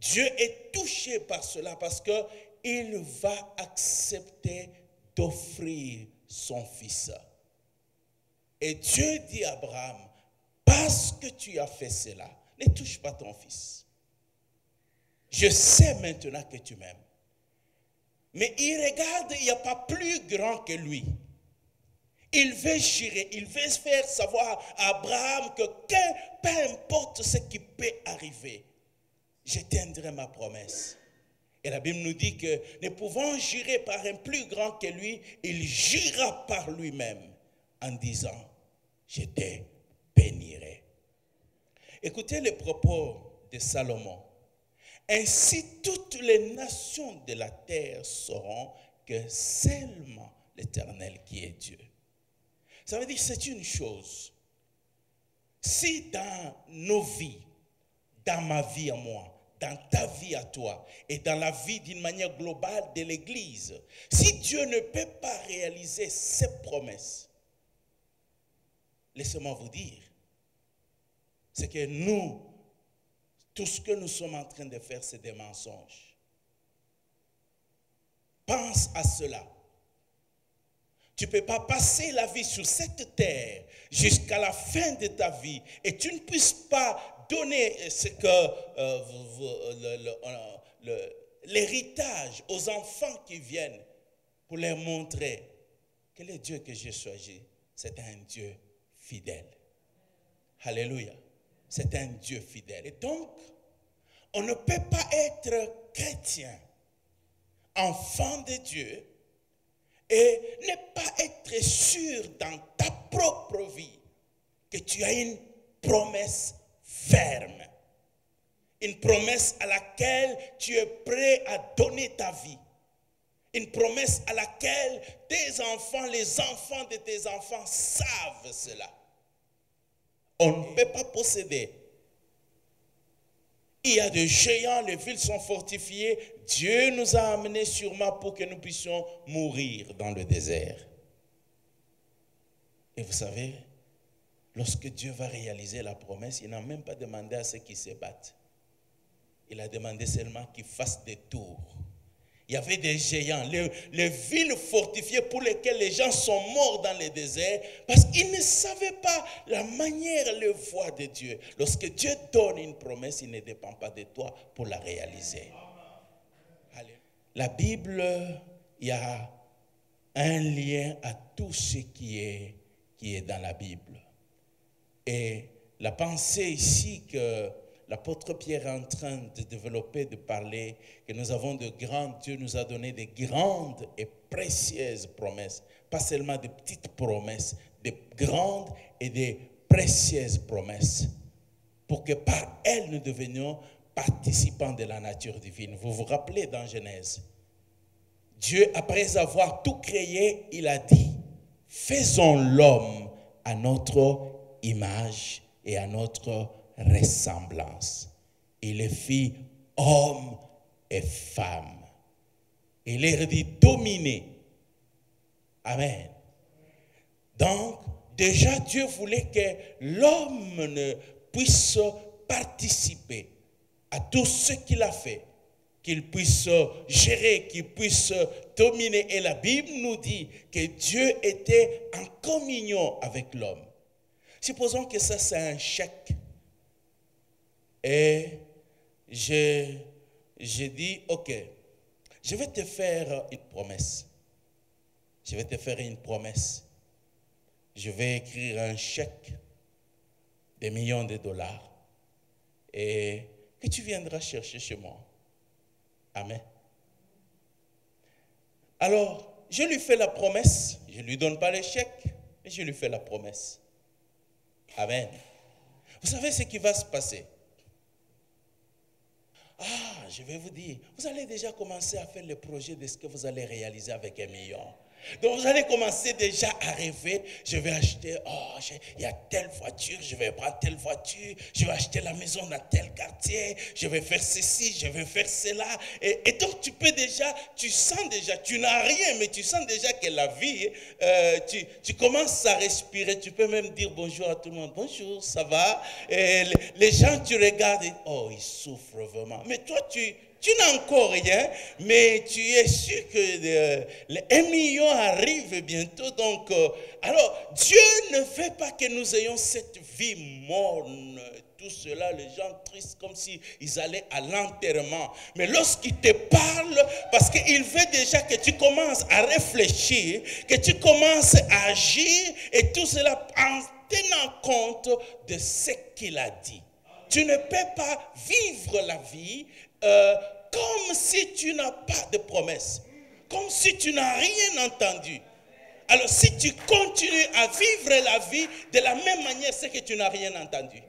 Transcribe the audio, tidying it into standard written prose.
Dieu est touché par cela parce qu'il va accepter d'offrir son fils. Et Dieu dit à Abraham, parce que tu as fait cela, ne touche pas ton fils. Je sais maintenant que tu m'aimes. Mais il regarde, il n'y a pas plus grand que lui. Il veut jurer, il veut faire savoir à Abraham que peu importe ce qui peut arriver, je tiendrai ma promesse. Et la Bible nous dit que ne pouvant jurer par un plus grand que lui, il jura par lui-même en disant, je te bénirai. Écoutez les propos de Salomon. Ainsi toutes les nations de la terre sauront que seulement l'Éternel qui est Dieu. Ça veut dire que c'est une chose. Si dans nos vies, dans ma vie à moi, dans ta vie à toi, et dans la vie d'une manière globale de l'Église, si Dieu ne peut pas réaliser ses promesses, laissez-moi vous dire, c'est que nous, tout ce que nous sommes en train de faire, c'est des mensonges. Pense à cela. Tu ne peux pas passer la vie sur cette terre jusqu'à la fin de ta vie et tu ne puisses pas donner ce que l'héritage aux enfants qui viennent pour leur montrer que le Dieu que j'ai choisi, c'est un Dieu fidèle. Alléluia. C'est un Dieu fidèle. Et donc, on ne peut pas être chrétien, enfant de Dieu, et ne pas être sûr dans ta propre vie que tu as une promesse ferme. Une promesse à laquelle tu es prêt à donner ta vie. Une promesse à laquelle tes enfants, les enfants de tes enfants savent cela. On ne peut pas posséder. Il y a des géants, les villes sont fortifiées. Dieu nous a amenés sûrement pour que nous puissions mourir dans le désert. Et vous savez, lorsque Dieu va réaliser la promesse, il n'a même pas demandé à ceux qui se battent. Il a demandé seulement qu'ils fassent des tours. Il y avait des géants, les villes fortifiées pour lesquelles les gens sont morts dans le désert parce qu'ils ne savaient pas la manière, le voie de Dieu. Lorsque Dieu donne une promesse, il ne dépend pas de toi pour la réaliser. La Bible, il y a un lien à tout ce qui est dans la Bible. Et la pensée ici que l'apôtre Pierre est en train de développer, de parler, que nous avons de grandes, Dieu nous a donné de grandes et précieuses promesses. Pas seulement de petites promesses, de grandes et de précieuses promesses. Pour que par elles, nous devenions participants de la nature divine. Vous vous rappelez dans Genèse, Dieu, après avoir tout créé, il a dit, faisons l'homme à notre image et à notre ressemblance. Il les fit hommes et femmes. Il leur dit dominer. Amen. Donc, déjà Dieu voulait que l'homme ne puisse participer à tout ce qu'il a fait, qu'il puisse gérer, qu'il puisse dominer. Et la Bible nous dit que Dieu était en communion avec l'homme. Supposons que ça c'est un chèque. Et je dis, ok, je vais te faire une promesse. Je vais te faire une promesse. Je vais écrire un chèque de millions de dollars et que tu viendras chercher chez moi. Amen. Alors, je lui fais la promesse. Je ne lui donne pas le chèque, mais je lui fais la promesse. Amen. Vous savez ce qui va se passer? Ah, je vais vous dire, vous allez déjà commencer à faire le projet de ce que vous allez réaliser avec 1 million. Donc vous allez commencer déjà à rêver, je vais acheter, il y a telle voiture, je vais prendre telle voiture, je vais acheter la maison dans tel quartier, je vais faire ceci, je vais faire cela. Et donc tu peux déjà, tu sens déjà, tu n'as rien, mais tu sens déjà que la vie, tu commences à respirer, tu peux même dire bonjour à tout le monde, bonjour, ça va? Et les gens, tu regardes, et, ils souffrent vraiment. Mais toi, tu n'as encore rien, mais tu es sûr que les 1 million arrive bientôt. Donc, alors, Dieu ne veut pas que nous ayons cette vie morne. Tout cela, les gens tristes comme s'ils allaient à l'enterrement. Mais lorsqu'il te parle, parce qu'il veut déjà que tu commences à réfléchir, que tu commences à agir, et tout cela en tenant compte de ce qu'il a dit. Tu ne peux pas vivre la vie comme si tu n'as pas de promesse, comme si tu n'as rien entendu. Alors si tu continues à vivre la vie de la même manière, c'est que tu n'as rien entendu.